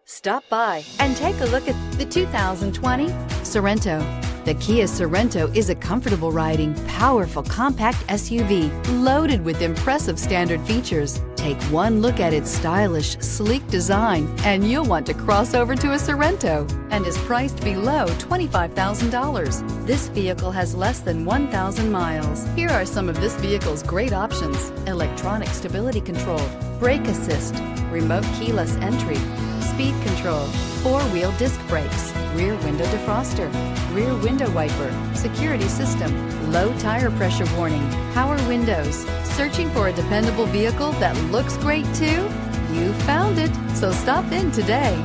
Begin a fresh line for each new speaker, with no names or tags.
Stop by and take a look at the 2020 Sorento. The Kia Sorento is a comfortable riding, powerful compact SUV loaded with impressive standard features. Take one look at its stylish, sleek design and you'll want to cross over to a Sorento, and is priced below $25,000. This vehicle has less than 1,000 miles. Here are some of this vehicle's great options: electronic stability control, brake assist, remote keyless entry, speed control, four-wheel disc brakes, rear window defroster, rear window wiper, security system, low tire pressure warning, power windows. Searching for a dependable vehicle that looks great too? You found it, so stop in today.